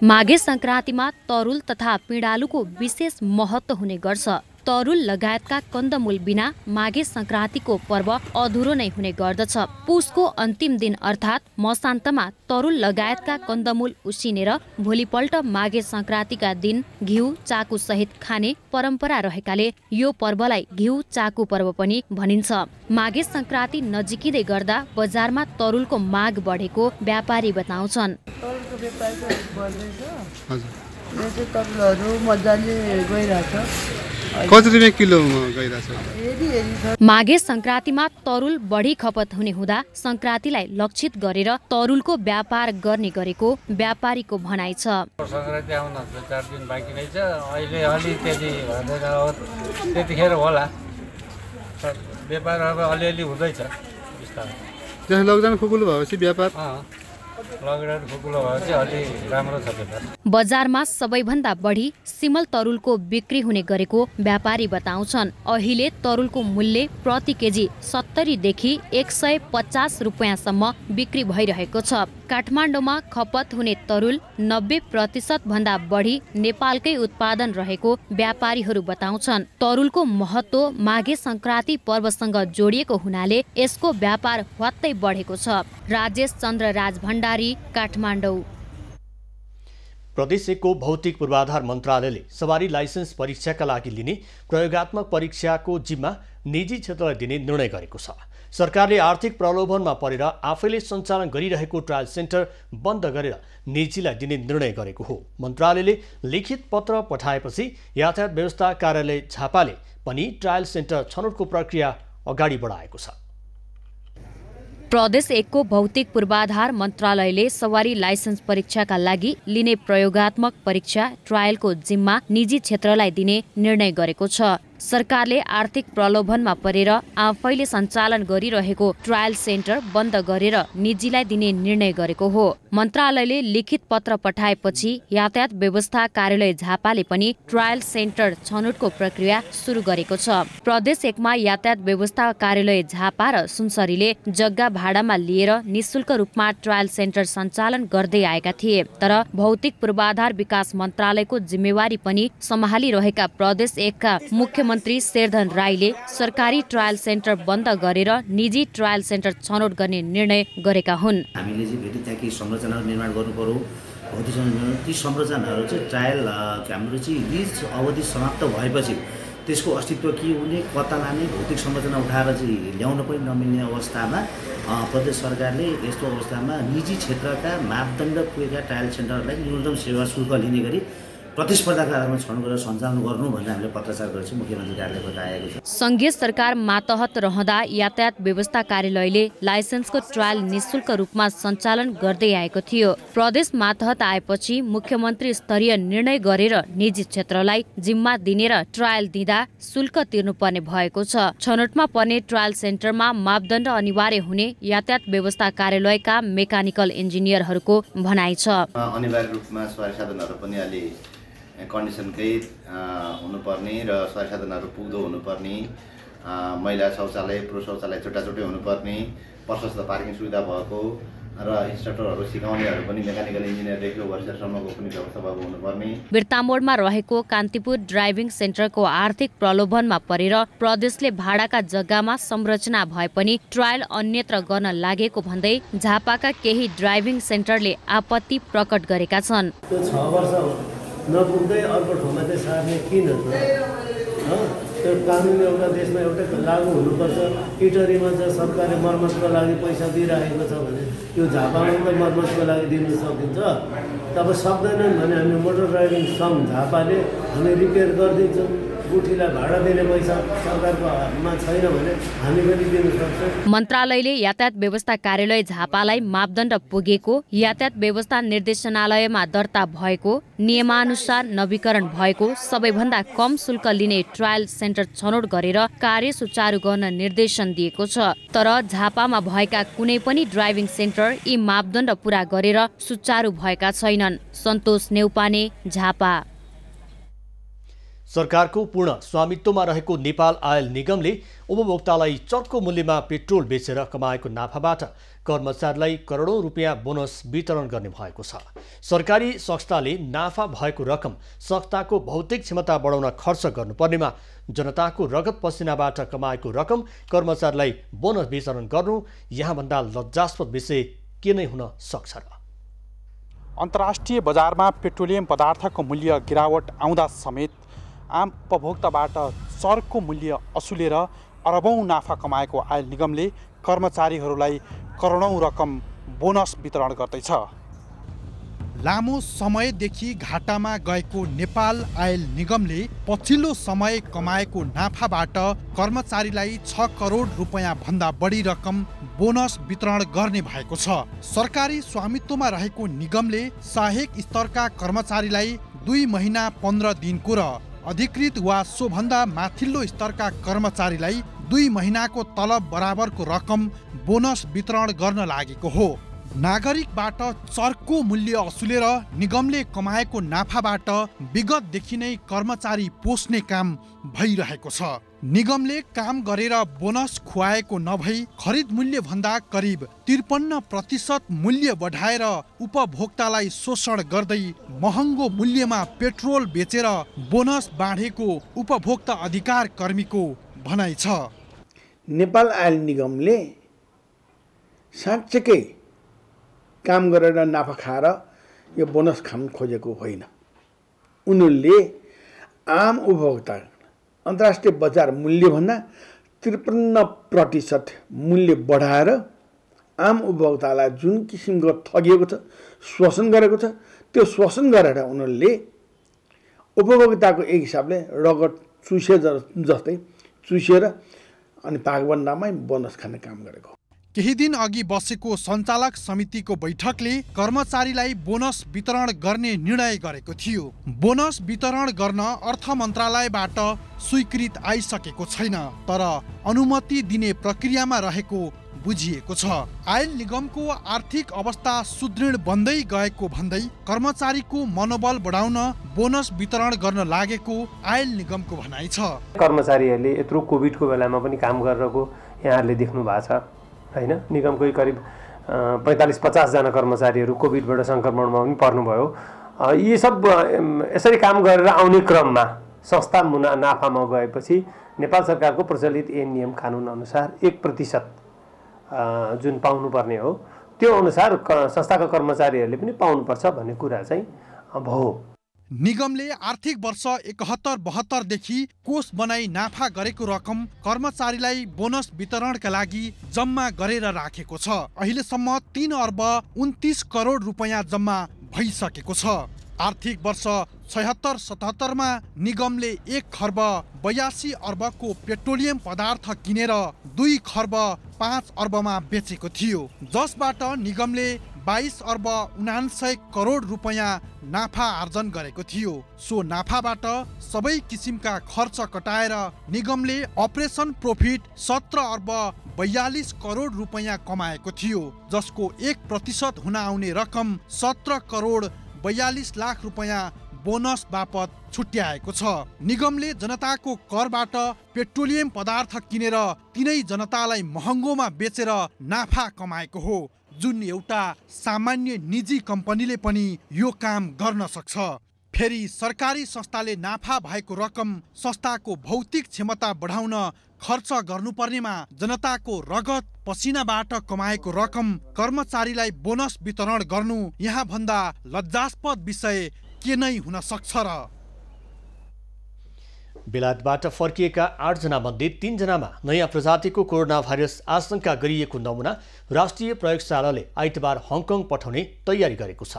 माघे संक्रान्तिमा तरुल तथा पिँडालुको विशेष महत्त्व हुने गर्छ। तरुल लगायतका कन्दमूल बिना माघे संक्रान्तिको पर्व अधुरो नै हुने गर्दछ। पुसको अन्तिम दिन अर्थात् मसान्तमा तरुल लगायतका कन्दमूल उसिनेर भोलिपल्ट माघे संक्रान्तिका दिन घिउ चाकु सहित खाने परम्परा रहेकाले यो पर्वलाई घिउ चाकु पर्व पनि भनिन्छ। माघे संक्रान्ति नजिकिँदै गर्दा बजारमा तरुलको माग बढेको व्यापारी बताउँछन्। माघे संक्रान्तिमा तरुल बढी खपत हुने हुँदा संक्रान्तिलाई लक्षित गरेर तरुलको व्यापार गर्ने गरेको व्यापारीको भनाइ छ। संक्रान्ति आउन 4 दिन बाँकी नै छ, अहिले अलि त्यतिखेर होला व्यापार, अब अलिअलि हुँदैछ बिस्तारै। लकडाउन खुकुलो भएपछि व्यापार बजारमा सबैभन्दा बढी सिमल तरुलको बिक्री हुने गरेको व्यापारी बताउँछन्। अहिले तरुलको मूल्य प्रति केजी 70 देखि 150 रुपियाँसम्म बिक्री भइरहेको छ। काठमाडौँमा खपत हुने तरुल 90% भन्दा बढी नेपालकै उत्पादन रहेको व्यापारीहरू बताउँछन्। तरुलको महत्त्व माघे संक्रान्ति पर्वसँग जोडिएको हुनाले यसको व्यापार ह्वात्तै बढेको छ। राजेश चन्द्र राज भण्डारी, काठमाडौँ। प्रदेश 1 को भौतिक पूर्वाधार मन्त्रालयले सवारी लाइसेन्स परीक्षाका लागि लिने प्रयोगात्मक परीक्षाको जिम्मा निजी क्षेत्रलाई दिने निर्णय गरेको छ। सरकारले आर्थिक प्रलोभनमा परेर आफैले सञ्चालन गरिरहेको ट्रायल सेन्टर बन्द गरेर निजीलाई दिने निर्णय गरेको हो। मन्त्रालयले लिखित पत्र पठाएपछि यातायात व्यवस्था कार्यालय झापाले पनि ट्रायल सेन्टर छनौटको प्रक्रिया अगाडि बढाएको छ। प्रदेश 1 को भौतिक पूर्वाधार मन्त्रालयले सवारी लाइसेन्स परीक्षाका लागि लिने प्रयोगात्मक परीक्षा ट्रायलको जिम्मा निजी क्षेत्रलाई दिने निर्णय गरेको छ। सरकारले आर्थिक प्रलोभनमा परेर आफैले सञ्चालन गरिरहेको ट्रायल सेन्टर बन्द गरेर निजीलाई दिने निर्णय गरेको हो। मन्त्रालयले लिखित पत्र पठाएपछि यातायात व्यवस्था कार्यालय झापाले पनि ट्रायल सेन्टर छनौटको प्रक्रिया सुरु गरेको छ। प्रदेश 1 मा यातायात व्यवस्था कार्यालय झापा र सुनसरीले जग्गा भाडामा लिएर निशुल्क रूपमा ट्रायल सेन्टर सञ्चालन गर्दै आएका थिए। तर भौतिक पूर्वाधार विकास मन्त्रालयको जिम्मेवारी पनि सम्हालिरहेका प्रदेश 1 का मुख्यमन्त्री शेरधन राईले सरकारी ट्रायल सेन्टर बन्द गरेर निजी ट्रायल सेन्टर छनौट गर्ने निर्णय गरेका हुन्। हामीले चाहिँ भेटी त्यहाँ केही संरचनाहरू निर्माण गर्नु पर्यो। भौतिक ती संरचनाहरू चाहिँ ट्रायल हाम्रो चाहिँ लिज अवधि समाप्त भएपछि त्यसको अस्तित्व के हुने, कता लाने, भौतिक संरचना उठाएर चाहिँ ल्याउन पनि नमिल्ने अवस्थामा प्रदेश सरकारले यस्तो अवस्थामा निजी क्षेत्रका मापदण्ड पुगेका ट्रायल सेन्टरहरूलाई न्यूनतम सेवा शुल्क लिने गरी प्रतिस्पर्धाका आधारमा छनौट गरेर सञ्चालन गर्नु भनेर हामीले पत्रचार गरेपछि मुख्यमन्त्री कार्यालयबाट आएको छ। संघीय सरकार मातहत रहँदा यातायात व्यवस्था कार्यालयले लाइसेन्सको ट्रायल निशुल्क रूपमा सञ्चालन गर्दै आएको थियो। प्रदेश मातहत आएपछि मुख्यमन्त्री स्तरीय निर्णय गरेर निजी क्षेत्रलाई जिम्मा दिने र ट्रायल दिँदा शुल्क तिर्नुपर्ने भएको छ। छनौटमा पर्ने ट्रायल सेन्टरमा मापदण्ड अनिवार्य हुने यातायात व्यवस्था कार्यालयका मेकानिकल इन्जिनियरहरूको भनाइ छ। अनिवार्य रूपमा सवारी साधनहरू पनि अलि कन्डिसनकै हुनुपर्ने र सवारी साधनहरू पुग्दो हुनुपर्ने, महिला शौचालय पुरुष शौचालय छुट्टाछुट्टै हुनुपर्ने, प्रशस्त पार्किङ सुविधा भएको र इन्स्ट्रक्टरहरू सिकाउनेहरू पनि मेकानिकल इन्जिनियरदेखि वर्षसम्मको पनि व्यवस्था भएको हुनुपर्ने। बिर्तामोडमा रहेको कान्तिपुर ड्राइभिङ सेन्टरको आर्थिक प्रलोभनमा परेर प्रदेशले भाडाका जग्गामा संरचना भए पनि ट्रायल अन्यत्र गर्न लागेको भन्दै झापाका केही ड्राइभिङ सेन्टरले आपत्ति प्रकट गरेका छन्। नपुग्दै अर्को ठाउँमा चाहिँ सार्ने किन त्यो कानुन एउटा देशमा एउटै लागू हुनुपर्छ। इटरीमा चाहिँ सरकारले मर्मतको लागि पैसा दिइरहेको छ भने यो झापामा त मर्मतको लागि दिन सकिन्छ। तब सक्दैनन् भने हामी मोटर ड्राइभिङ सङ्घ झापाले हामी रिपेयर गरिदिन्छौँ। गुठीलाई भाडा दिने पैसा सरकारको हातमा छैन भने हामी पनि दिन सक्छौँ। मन्त्रालयले यातायात व्यवस्था कार्यालय झापालाई मापदण्ड पुगेको, यातायात व्यवस्था निर्देशनालयमा दर्ता भएको, नियमानुसार नवीकरण भएको, सबैभन्दा कम शुल्क लिने ट्रायल सेन्टर छनौट गरेर कार्य सुचारू गर्न निर्देशन दिएको छ। तर झापामा भएका कुनै पनि ड्राइभिङ सेन्टर यी मापदण्ड पूरा गरेर सुचारू भएका छैनन्। सन्तोष नेउपाने, झापा। सरकारको पूर्ण स्वामित्वमा रहेको नेपाल आयल निगमले उपभोक्तालाई चर्को मूल्यमा पेट्रोल बेचेर कमाएको नाफाबाट कर्मचारीलाई करोडौं रुपियाँ बोनस वितरण गर्ने भएको छ। सरकारी संस्थाले नाफा भएको रकम संस्थाको भौतिक क्षमता बढाउन खर्च गर्नुपर्नेमा जनताको रगत पसिनाबाट कमाएको रकम कर्मचारीलाई बोनस वितरण गर्नु यहाँभन्दा लज्जास्पद विषय के नै हुन सक्छ र? अन्तर्राष्ट्रिय बजारमा पेट्रोलियम पदार्थको मूल्य गिरावट आउँदा समेत आम उपभोक्ताबाट चर्को मूल्य असुलेर अरबौं नाफा कमाएको आयल निगमले कर्मचारीहरूलाई करोडौं रकम बोनस वितरण गर्दैछ। लामो समयदेखि घाटामा गएको नेपाल आयल निगमले पछिल्लो समय कमाएको नाफाबाट कर्मचारीलाई 6 करोड रुपैयाँ भन्दा बढी रकम बोनस वितरण गर्ने भएको छ। सरकारी स्वामित्वमा रहेको निगमले सहायक स्तरका कर्मचारीलाई 2 महिना 15 दिनको र अधिकृत वा सोभन्दा माथिल्लो स्तरका कर्मचारीलाई 2 महिनाको तलब बराबरको रकम बोनस वितरण गर्न लागेको हो। नागरिकबाट चर्को मूल्य असुलेर निगमले कमाएको नाफाबाट विगतदेखि नै कर्मचारी पोस्ने काम भइरहेको छ। निगमले काम गरेर बोनस खुवाएको नभई खरिद मूल्य भन्दा करिब 53% मूल्य बढाएर उपभोक्तालाई शोषण गर्दै महँगो मूल्यमा पेट्रोल बेचेर बोनस बाँडेको उपभोक्ता अधिकार कर्मीको भनाइ छ। नेपाल आयल निगमले साँच्चै काम गरेर नाफा खाएर यो बोनस खान खोजेको होइन। उनीहरूले आम उपभोक्ता अन्तर्राष्ट्रिय बजार मूल्यभन्दा 53% मूल्य बढाएर आम उपभोक्तालाई जुन किसिमको ठगिएको छ, शोषण गरेको छ, त्यो शोषण गरेर उनीहरूले उपभोक्ताको एक हिसाबले रगत चुसे जस्तै चुसेर अनि पाकबन्दामै बोनस खाने काम गरेको। केही दिन अघि बसेको सञ्चालक समितिको बैठकले कर्मचारीलाई बोनस वितरण गर्ने निर्णय गरेको थियो। बोनस वितरण गर्न अर्थ मन्त्रालयबाट स्वीकृत आइसकेको छैन, तर अनुमति दिने प्रक्रियामा रहेको बुझिएको छ। आयल निगमको आर्थिक अवस्था सुदृढ बन्दै गएको भन्दै कर्मचारीको मनोबल बढाउन बोनस वितरण गर्न लागेको आयल निगमको भनाइ छ। कर्मचारीहरूले यत्रो कोभिडको बेलामा पनि काम गरेको यहाँहरूले देख्नु भएको छ हैन। निगमकै करिब 45-50 जना कर्मचारीहरू कोभिडबाट संक्रमणमा पनि पर्नुभयो। यी सब यसरी काम गरेर आउने क्रममा संस्था नाफामा गएपछि नेपाल सरकारको प्रचलित नियम कानुन अनुसार 1% जुन पाउनुपर्ने हो त्यो अनुसार संस्थाका कर्मचारीहरूले पनि पाउनुपर्छ भन्ने कुरा चाहिँ भयो। निगमले आर्थिक वर्ष 71-72 देखि कोष बनाई नाफा गरेको रकम कर्मचारीलाई बोनस वितरणका लागि जम्मा गरेर राखेको छ। अहिलेसम्म 3 अर्ब 29 करोड रुपैयाँ जम्मा भइसकेको छ। आर्थिक वर्ष 76-77 मा निगमले 1 खर्ब 82 अर्बको पेट्रोलियम पदार्थ किनेर 2 खर्ब 5 अर्बमा बेचेको थियो, जसबाट निगमले 22 अर्ब 79 करोड रुपैयाँ नाफा आर्जन गरेको थियो। सो नाफाबाट सबै किसिमका खर्च कटाएर निगमले अपरेसन प्रॉफिट 17 अर्ब 42 करोड रुपैयाँ कमाएको थियो, जसको 1% हुन आउने रकम 17 करोड 42 लाख रुपैयाँ बोनस बापत छुट्याएको छ। निगमले जनताको करबाट पेट्रोलियम पदार्थ किनेर तिनै जनतालाई महँगोमा बेचेर नाफा कमाएको हो, जुन एउटा सामान्य निजी कम्पनीले पनि यो काम गर्न सक्छ। फेरि सरकारी संस्थाले नाफा भएको रकम संस्थाको भौतिक क्षमता बढाउन खर्च गर्नुपर्नेमा जनताको रगत पसिनाबाट कमाएको रकम कर्मचारीलाई बोनस वितरण गर्नु यहाँ भन्दा लज्जास्पद विषय के नै हुन सक्छ र? बेलायतबाट फर्किएका 8 जना मध्ये 3 जनामा नयाँ प्रजातिको कोरोना भाइरस आशंका गरिएको नमुना राष्ट्रिय प्रयोगशालाले आइतबार हङकङ पठाउने तयारी गरेको छ।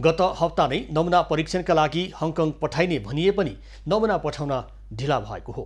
गत हप्ता नै नमुना परीक्षणका लागि हङकङ पठाइने भनिए पनि नमुना पठाउन ढिला भएको हो।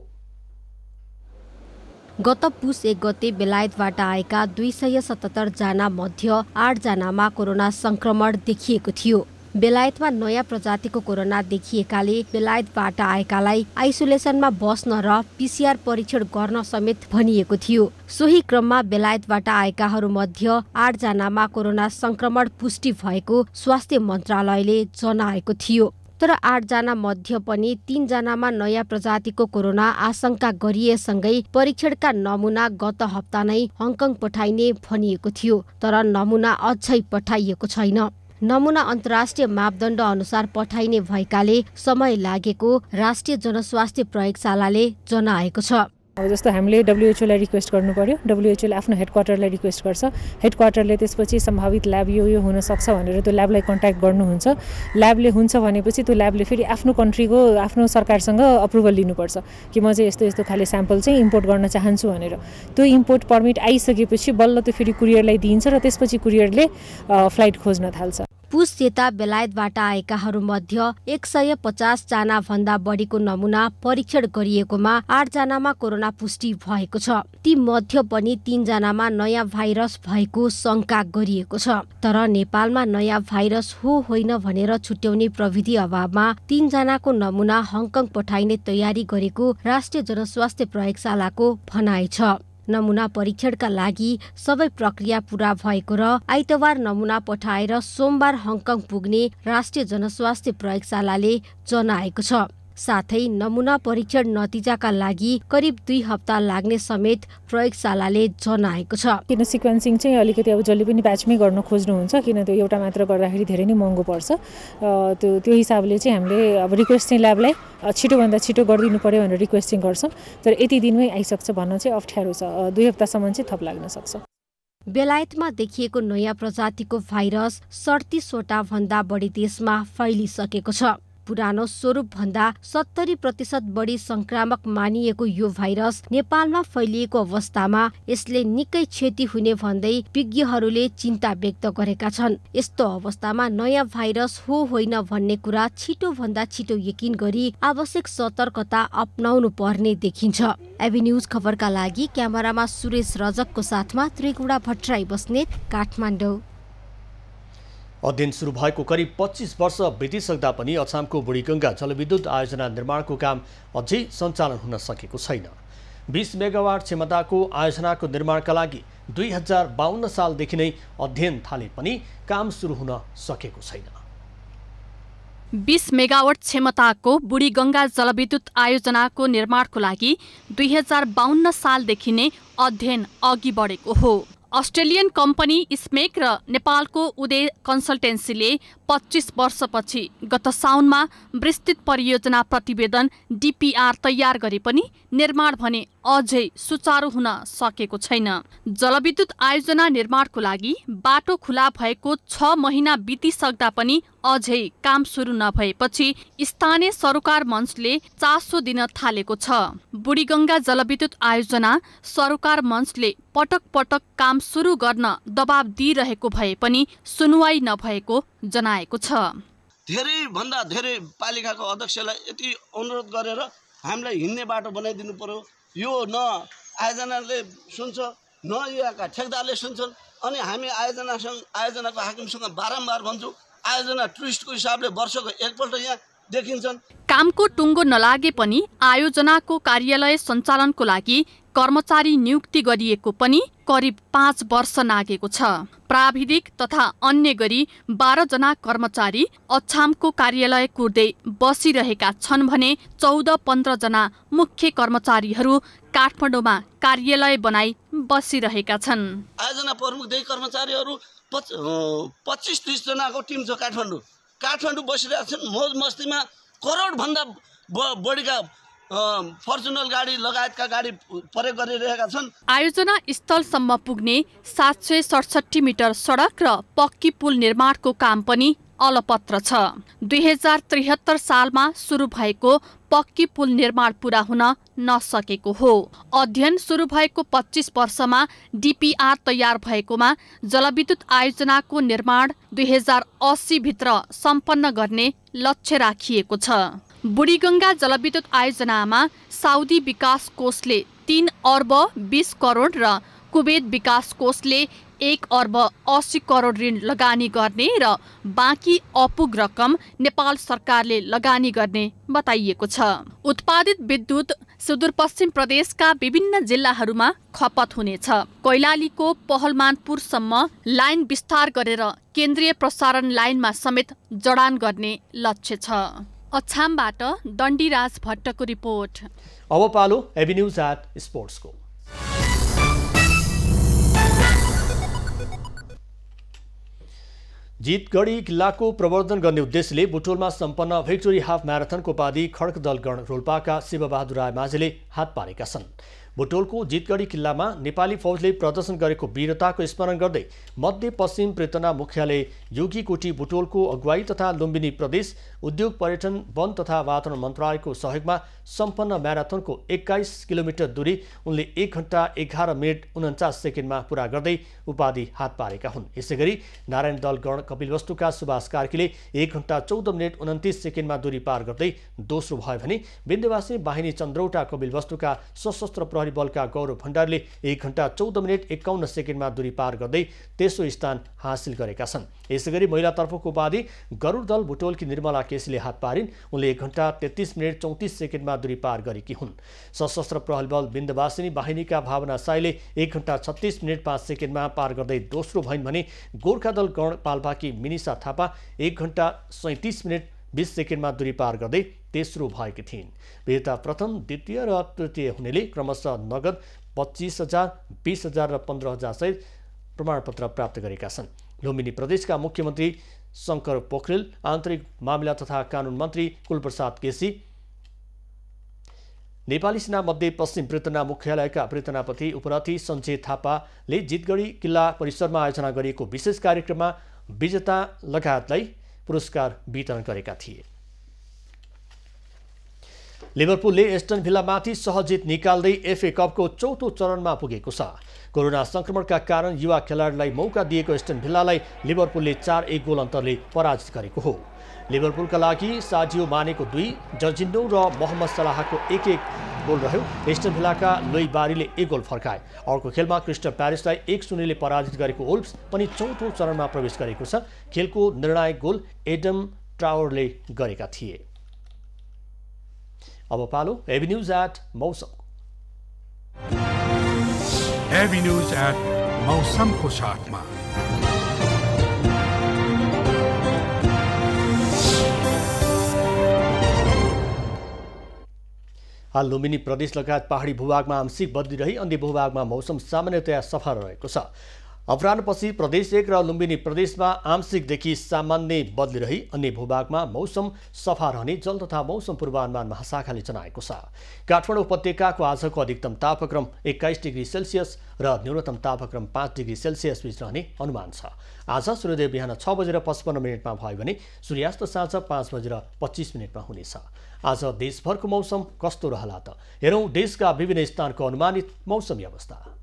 गत पुस 1 गते बेलायतबाट आएका 277 जना मध्ये 8 जनामा कोरोना संक्रमण देखिएको थियो। बेलायतमा नयाँ प्रजातिको कोरोना देखिएकाले बेलायतबाट आएकालाई आइसोलेसनमा बस्न र पीसीआर परीक्षण गर्न समेत भनिएको थियो। सोही क्रममा बेलायतबाट आएकाहरू मध्ये 8 जनामा कोरोना संक्रमण पुष्टि भएको स्वास्थ्य मन्त्रालयले जनाएको थियो। तर 8 जना मध्ये पनि 3 जनामा नयाँ प्रजातिको कोरोना आशंका गरिएसँगै परीक्षणका नमुना गत हप्ता नै हङकङ पठाइने भनिएको थियो, तर नमुना अझै पठाइएको छैन। नमुना अन्तर्राष्ट्रिय मापदण्ड अनुसार पठाइने भएकाले समय लागेको राष्ट्रिय जनस्वास्थ्य प्रयोगशालाले जनाएको छ। अब जस्तो हामीले WHO लाई रिक्वेस्ट गर्नु पर्यो, WHO ले आफ्नो हेडक्वार्टरलाई रिक्वेस्ट गर्छ, हेडक्वार्टरले त्यसपछि सम्भावित ल्याब यो हुन सक्छ भनेर त्यो ल्याबलाई कन्ट्याक्ट गर्नुहुन्छ। ल्याबले हुन्छ भनेपछि त्यो ल्याबले फेरि आफ्नो कन्ट्रीको आफ्नो सरकारसँग अप्रुभल लिनुपर्छ कि म चाहिँ यस्तो यस्तो खाले स्याम्पल चाहिँ इम्पोर्ट गर्न चाहन्छु भनेर। त्यो इम्पोर्ट पर्मिट आइसकेपछि बल्ल त्यो फेरि कुरियरलाई दिइन्छ र त्यसपछि कुरियरले फ्लाइट खोज्न थाल्छ। पुस यता बेलायतबाट आएकाहरू मध्ये 150 जना भन्दा बढीको नमुना परीक्षण गरिएकोमा 8 जनामा कोरोना पुष्टि भएको छ। ती मध्ये पनि 3 जनामा नयाँ भाइरस भएको शंका गरिएको छ। तर नेपालमा नयाँ भाइरस हो होइन भनेर छुट्याउने प्रविधि अभावमा 3 जनाको नमुना हङकङ पठाइने तयारी गरेको राष्ट्रिय जनस्वास्थ्य प्रयोगशालाको भनाइ छ। नमुना परीक्षणका लागि सबै प्रक्रिया पूरा भएको र आइतबार नमुना पठाएर सोमबार हङकङ पुग्ने राष्ट्रिय जनस्वास्थ्य प्रयोगशालाले जनाएको छ। साथै नमुना परीक्षण नतिजाका लागि करिब 2 हप्ता लाग्ने समेत प्रयोगशालाले जनाएको छ। किन सिक्वेन्सिङ चाहिँ अलिकति अब जसले पनि ब्याचमै गर्न खोज्नुहुन्छ, किन त्यो एउटा मात्र गर्दाखेरि धेरै नै महँगो पर्छ। त्यो हिसाबले चाहिँ हामीले अब रिक्वेस्ट चाहिँ ल्याबलाई छिटोभन्दा छिटो गरिदिनु पर्यो भनेर रिक्वेस्टिङ गर्छौँ। तर यति दिनमै आइसक्छ भन्न चाहिँ अप्ठ्यारो छ, 2 हप्तासम्म चाहिँ थप लाग्न सक्छ। बेलायतमा देखिएको नयाँ प्रजातिको भाइरस 37 वटा भन्दा बढी देशमा फैलिसकेको छ। पुरानो स्वरूप भन्दा 70% बढी संक्रामक मानिएको यो भाइरस नेपालमा फैलिएको अवस्थामा यसले निकै क्षति हुने भन्दै विज्ञहरूले चिन्ता व्यक्त गरेका छन्। यस्तो अवस्थामा नयाँ भाइरस हो होइन भन्ने कुरा छिटो भन्दा छिटो यकिन गरी आवश्यक सतर्कता अपनाउनु पर्ने देखिन्छ। एबी न्यूज खबरका लागि क्यामेरामा सुरेश रजकको साथमा त्रिगुडा भट्टराई बस्नेत, काठमाडौँ। अध्ययन सुरु भएको करिब 25 वर्ष बितिसक्दा पनि अछामको बुढीगङ्गा जलविद्युत आयोजना निर्माणको काम अझै सञ्चालन हुन सकेको छैन। 20 मेगावाट क्षमताको आयोजनाको निर्माणका लागि 2052 सालदेखि नै अध्ययन थाले पनि काम सुरु हुन सकेको छैन। 20 मेगावाट क्षमताको बुढीगङ्गा जलविद्युत आयोजनाको निर्माणको लागि 2052 सालदेखि नै अध्ययन अघि बढेको हो। अस्ट्रेलियन कम्पनी स्मेक र नेपालको उदय कन्सल्टेन्सीले 25 वर्षपछि गत साउनमा विस्तृत परियोजना प्रतिवेदन DPR तयार गरे पनि निर्माण भने अझै सुचारू हुन सकेको छैन। जलविद्युत आयोजना निर्माणको लागि बाटो खुला भएको 6 महिना बितिसक्दा पनि अझै काम सुरु नभएपछि स्थानीय सरोकार मञ्चले चासो दिन थालेको छ। बुढीगङ्गा जलविद्युत आयोजना सरोकार मञ्चले पटक पटक काम सुरु गर्न दबाब दिइरहेको भए पनि सुनवाई नभएको जनाएको छ। धेरै भन्दा धेरै पालिकाको अध्यक्षलाई यति अनुरोध गरेर हामीलाई हिँड्ने बाटो बनाइदिनु पर्यो। यो न आयोजनाले सुन्छ न यहाँका ठेकदारले सुन्छन्। अनि हामी आयोजनाको हाकिमसँग बारम्बार भन्छौँ, आयोजना टुरिस्टको हिसाबले वर्षको एकपल्ट यहाँ देखिन्छन्। कामको टुङ्गो नलागे पनि आयोजनाको कार्यालय सञ्चालनको लागि कर्मचारी नियुक्ति गरिएको पनि करिब 5 वर्ष लागेको छ। प्राविधिक तथा अन्य गरी 12 जना कर्मचारी अछामको कार्यालय कुर्दै बसिरहेका छन् भने 14-15 जना मुख्य कर्मचारीहरू काठमाडौँमा कार्यालय बनाई बसिरहेका छन्। आयोजना प्रमुखदेखि कर्मचारीहरू 25-30 जनाको टिम छ। काठमाडौँ बसिरहेका छन्। मौज मस्तीमा करोड भन्दा बढीका फर्चुनर गाडी लगायतका गाडी प्रयोग गरिरहेका छन्। आयोजना स्थलसम्म पुग्ने 767 मिटर सडक र पक्की पुल निर्माणको काम पनि अलपत्र छ। 2073 सालमा सुरु भएको पक्की पुल निर्माण पूरा हुन नसकेको हो। अध्ययन सुरु भएको 25 वर्षमा DPR तयार भएकोमा जलविद्युत आयोजनाको निर्माण 2080 भित्र सम्पन्न गर्ने लक्ष्य राखिएको छ। बुढीगङ्गा जलविद्युत आयोजनामा साउदी विकास कोषले 3 अर्ब 20 करोड र कुवेत विकास कोषले 1 अर्ब 80 करोड ऋण लगानी गर्ने र बाँकी अपुग रकम नेपाल सरकारले लगानी गर्ने बताइएको छ। उत्पादित विद्युत सुदूरपश्चिम प्रदेशका विभिन्न जिल्लाहरूमा खपत हुनेछ। कैलालीको पहलमानपुरसम्म लाइन विस्तार गरेर केन्द्रीय प्रसारण लाइनमा समेत जडान गर्ने लक्ष्य छ। अछामबाट दण्डीराज भट्टको रिपोर्ट। अब पालो एबी न्यूज एट स्पोर्ट्सको। जितगढी किल्लाको प्रवर्धन गर्ने उद्देश्यले बुटोलमा सम्पन्न भिक्टोरी हाफ म्याराथनको उपाधि खड्कदलगण रोल्पाका शिवबहादुर राय माझीले हात पारेका छन्। बुटोलको जितगढी किल्लामा नेपाली फौजले प्रदर्शन गरेको वीरताको स्मरण गर्दै मध्यपश्चिम प्रेतना मुख्यालय योगीकोटी बुटोलको अगुवाई तथा लुम्बिनी प्रदेश उद्योग पर्यटन वन तथा वातावरण मन्त्रालयको सहयोगमा सम्पन्न म्याराथनको 21 किलोमिटर दूरी उनले 1 घण्टा 11 मिनट 49 सेकेन्डमा पूरा गर्दै उपाधि हात पारेका हुन्। यसैगरी नारायण दलगण कपिलवस्तुका सुभाष कार्कीले 1 घण्टा 14 मिनट 29 सेकेन्डमा दूरी पार गर्दै दोस्रो भयो भने विन्ध्यवासी बाहिनी चन्द्रौटा कपिलवस्तुका सशस्त्र प्रहरी बलका गौरव भण्डारीले 1 घण्टा 14 मिनट 51 सेकेन्डमा दूरी पार गर्दै तेस्रो स्थान हासिल गरेका छन्। यसैगरी महिलातर्फको उपाधि गरुड दल बुटोलकी निर्मला केसीले हात पारिन्। उनले 1 घण्टा 33 मिनट 34 सेकेन्डमा दूरी पार गरेकी हुन्। सशस्त्र प्रहरी बल विन्ध्यवासिनी बाहिनीका भावना साईले 1 घण्टा 36 मिनट 5 सेकेन्डमा पार गर्दै दोस्रो भइन् भने गोर्खा दल गण पाल्पाकी मिनिसा थापा 1 घण्टा 37 मिनट 20 सेकेन्डमा दूरी पार गर्दै तेस्रो भएकी थिइन्। विजेता प्रथम द्वितीय र तृतीय हुनेले क्रमशः नगद 25,000, 20,000 र 15,000 सहित प्रमाणपत्र प्राप्त गरेका छन्। लुम्बिनी प्रदेशका मुख्यमन्त्री शङ्कर पोखरेल, आन्तरिक मामिला तथा कानुन मन्त्री कुलप्रसाद केसी, नेपाली सेना मध्यपश्चिम प्रेतना मुख्यालयका प्रेतनापति उपरथी सञ्जय थापाले जितगढी किल्ला परिसरमा आयोजना गरिएको विशेष कार्यक्रममा विजेता लगायतलाई पुरस्कार वितरण गरेका थिए। लिभरपुलले एस्टन भिल्लामाथि सहज जित निकाल्दै एफए कपको चौथो चरणमा पुगेको छ। कोरोना संक्रमणका कारण युवा खेलाडीलाई मौका दिएको एस्टन भिल्लालाई लिभरपुलले 4-1 गोल अन्तरले पराजित गरेको हो। लिभरपुलका लागि साडियो मानेको 2, जर्जिन्हो र मोहम्मद सलाहको 1-1 गोल रह्यो। एस्टन भिल्लाका लोई बारीले 1 गोल फर्काए। अर्को खेलमा क्रिस्टल प्यालेसलाई 1-0 ले पराजित गरेको वुल्व्स पनि चौथो चरणमा प्रवेश गरेको छ। खेलको निर्णायक गोल एडम ट्रावरले गरेका थिए। अब पालो एबी न्यूज एट मौसम। एबी न्यूज एट मौसमको साथमा हाल लुम्बिनी प्रदेश लगायत पहाडी भूभागमा आंशिक बदली रही अन्य भूभागमा मौसम सामान्यतया सफा रहेको छ। अपराह्नपछि प्रदेश 1 र लुम्बिनी प्रदेशमा आंशिकदेखि सामान्य बदली रही अन्य भूभागमा मौसम सफा रहने जल तथा मौसम पूर्वानुमान महाशाखाले जनाएको छ। काठमाडौँ उपत्यकाको आजको अधिकतम तापक्रम 21 डिग्री सेल्सियस र न्यूनतम तापक्रम 5 डिग्री सेल्सियस बीच रहने अनुमान छ। आज सूर्योदय बिहान 6:55 भयो भने सूर्यास्त साँझ 5:25 हुनेछ। आज देशभरको मौसम कस्तो रहला त हेरौँ देशका विभिन्न स्थानको अनुमानित मौसमी अवस्था।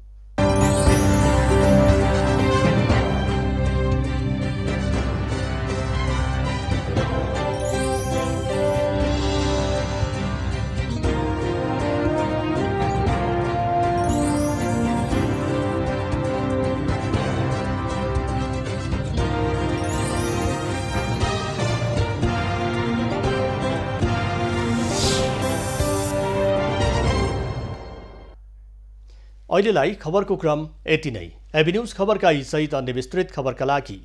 अहिलेलाई खबरको क्रम यति नै। एबी न्यूज खबरका यी सहित अन्य विस्तृत खबरका लागि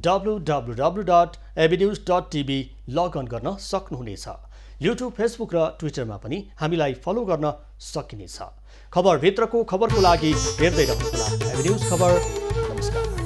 www.abnews.tv लगअन गर्न सक्नुहुनेछ। युट्युब, फेसबुक र ट्विटरमा पनि हामीलाई फलो गर्न सकिनेछ। खबरभित्रको खबरको लागि हेर्दै रहनुहोला एबी न्यूज खबर। नमस्कार।